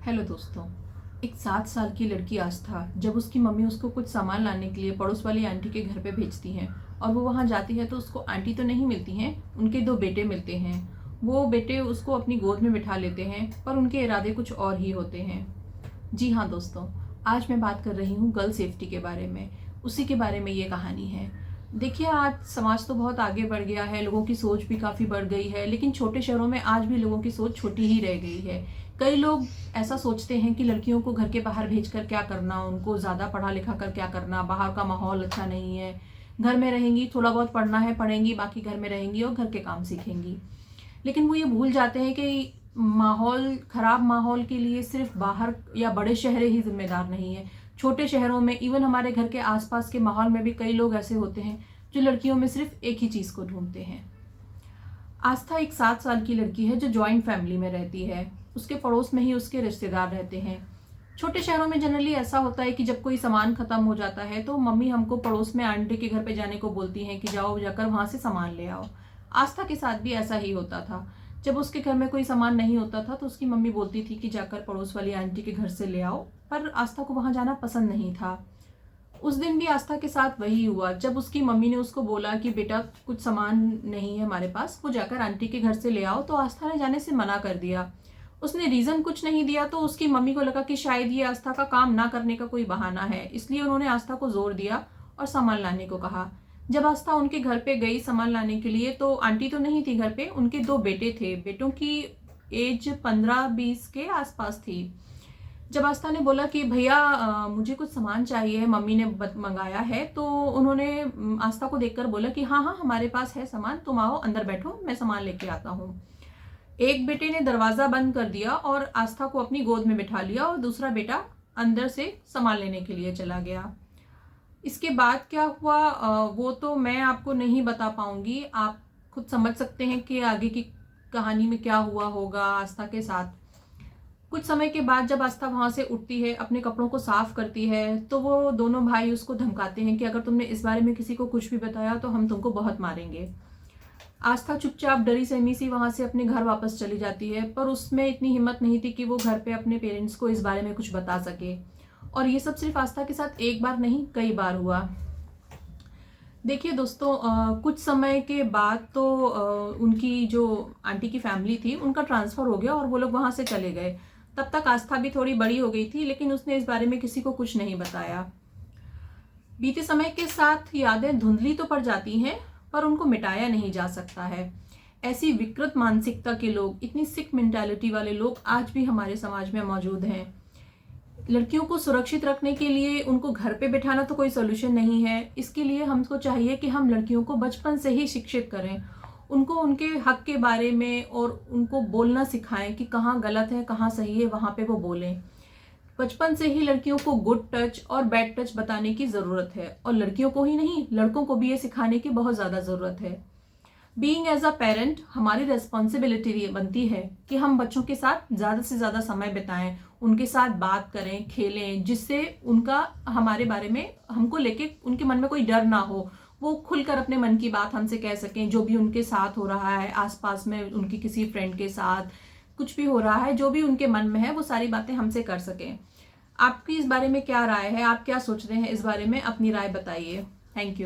Hello दोस्तों। एक 7 साल की लड़की आस्था, जब उसकी मम्मी उसको कुछ सामान लाने के लिए पड़ोस वाली आंटी के घर पे भेजती हैं और वो वहाँ जाती है तो उसको आंटी तो नहीं मिलती हैं, उनके 2 बेटे मिलते हैं। वो बेटे उसको अपनी गोद में बिठा लेते हैं पर उनके इरादे कुछ और ही होते हैं। जी हाँ दोस्तों, आज मैं बात कर रही हूँ गर्ल सेफ्टी के बारे में। उसी के बारे में ये कहानी है। देखिए, आज समाज तो बहुत आगे बढ़ गया है, लोगों की सोच भी काफ़ी बढ़ गई है, लेकिन छोटे शहरों में आज भी लोगों की सोच छोटी ही रह गई है। कई लोग ऐसा सोचते हैं कि लड़कियों को घर के बाहर भेजकर क्या करना, उनको ज़्यादा पढ़ा लिखा कर क्या करना, बाहर का माहौल अच्छा नहीं है, घर में रहेंगी, थोड़ा बहुत पढ़ना है पढ़ेंगी, बाकी घर में रहेंगी और घर के काम सीखेंगी। लेकिन वो ये भूल जाते हैं कि खराब माहौल के लिए सिर्फ बाहर या बड़े शहर ही जिम्मेदार नहीं है। छोटे शहरों में, इवन हमारे घर के आसपास के माहौल में भी कई लोग ऐसे होते हैं जो लड़कियों में सिर्फ एक ही चीज़ को ढूंढते हैं। आस्था एक 7 साल की लड़की है जो जॉइंट फैमिली में रहती है। उसके पड़ोस में ही उसके रिश्तेदार रहते हैं। छोटे शहरों में जनरली ऐसा होता है कि जब कोई सामान खत्म हो जाता है तो मम्मी हमको पड़ोस में आंटी के घर पे जाने को बोलती हैं कि जाओ जाकर वहां से सामान ले आओ। आस्था के साथ भी ऐसा ही होता था। जब उसके घर में कोई सामान नहीं होता था तो उसकी मम्मी बोलती थी कि जाकर पड़ोस वाली आंटी के घर से ले आओ, पर आस्था को वहां जाना पसंद नहीं था। उस दिन भी आस्था के साथ वही हुआ। जब उसकी मम्मी ने उसको बोला कि बेटा कुछ सामान नहीं है हमारे पास, वो जाकर आंटी के घर से ले आओ, तो आस्था ने जाने से मना कर दिया। उसने रीजन कुछ नहीं दिया तो उसकी मम्मी को लगा कि शायद ये आस्था का काम ना करने का कोई बहाना है, इसलिए उन्होंने आस्था को जोर दिया और सामान लाने को कहा। जब आस्था उनके घर पे गई सामान लाने के लिए तो आंटी तो नहीं थी घर पे, उनके 2 बेटे थे। बेटों की एज 15-20 के आसपास थी। जब आस्था ने बोला कि भैया मुझे कुछ सामान चाहिए, मम्मी ने मंगाया है, तो उन्होंने आस्था को देखकर बोला कि हाँ हाँ हमारे पास है सामान, तुम आओ अंदर बैठो, मैं सामान लेके आता हूँ। एक बेटे ने दरवाजा बंद कर दिया और आस्था को अपनी गोद में बिठा लिया और दूसरा बेटा अंदर से सामान लेने के लिए चला गया। इसके बाद क्या हुआ वो तो मैं आपको नहीं बता पाऊंगी। आप खुद समझ सकते हैं कि आगे की कहानी में क्या हुआ होगा आस्था के साथ। कुछ समय के बाद जब आस्था वहां से उठती है, अपने कपड़ों को साफ करती है, तो वो दोनों भाई उसको धमकाते हैं कि अगर तुमने इस बारे में किसी को कुछ भी बताया तो हम तुमको बहुत मारेंगे। आस्था चुपचाप डरी सहमी सी वहां से अपने घर वापस चली जाती है, पर उसमें इतनी हिम्मत नहीं थी कि वो घर पे अपने पेरेंट्स को इस बारे में कुछ बता सके। और ये सब सिर्फ आस्था के साथ एक बार नहीं, कई बार हुआ। देखिए दोस्तों, कुछ समय के बाद तो उनकी जो आंटी की फैमिली थी उनका ट्रांसफर हो गया और वो लोग वहां से चले गए। तब तक आस्था भी थोड़ी बड़ी हो गई थी, लेकिन उसने इस बारे में किसी को कुछ नहीं बताया। बीते समय के साथ यादें धुंधली तो पड़ जाती हैं, पर उनको मिटाया नहीं जा सकता है। ऐसी विकृत मानसिकता के लोग, इतनी सिक मेंटालिटी वाले लोग आज भी हमारे समाज में मौजूद हैं। लड़कियों को सुरक्षित रखने के लिए उनको घर पे बिठाना तो कोई सोल्यूशन नहीं है। इसके लिए हमको चाहिए कि हम लड़कियों को बचपन से ही शिक्षित करें, उनको उनके हक के बारे में और उनको बोलना सिखाएं कि कहाँ गलत है कहाँ सही है, वहां पे वो बोलें। बचपन से ही लड़कियों को गुड टच और बैड टच बताने की जरूरत है, और लड़कियों को ही नहीं, लड़कों को भी ये सिखाने की बहुत ज्यादा जरूरत है। बीइंग एज अ पेरेंट हमारी रेस्पॉन्सिबिलिटी बनती है कि हम बच्चों के साथ ज्यादा से ज्यादा समय बिताएं, उनके साथ बात करें, खेलें, जिससे उनका हमारे बारे में, हमको लेके उनके मन में कोई डर ना हो। वो खुलकर अपने मन की बात हमसे कह सकें, जो भी उनके साथ हो रहा है, आसपास में उनकी किसी फ्रेंड के साथ कुछ भी हो रहा है, जो भी उनके मन में है वो सारी बातें हमसे कर सकें। आपकी इस बारे में क्या राय है? आप क्या सोच रहे हैं इस बारे में? अपनी राय बताइए। Thank you.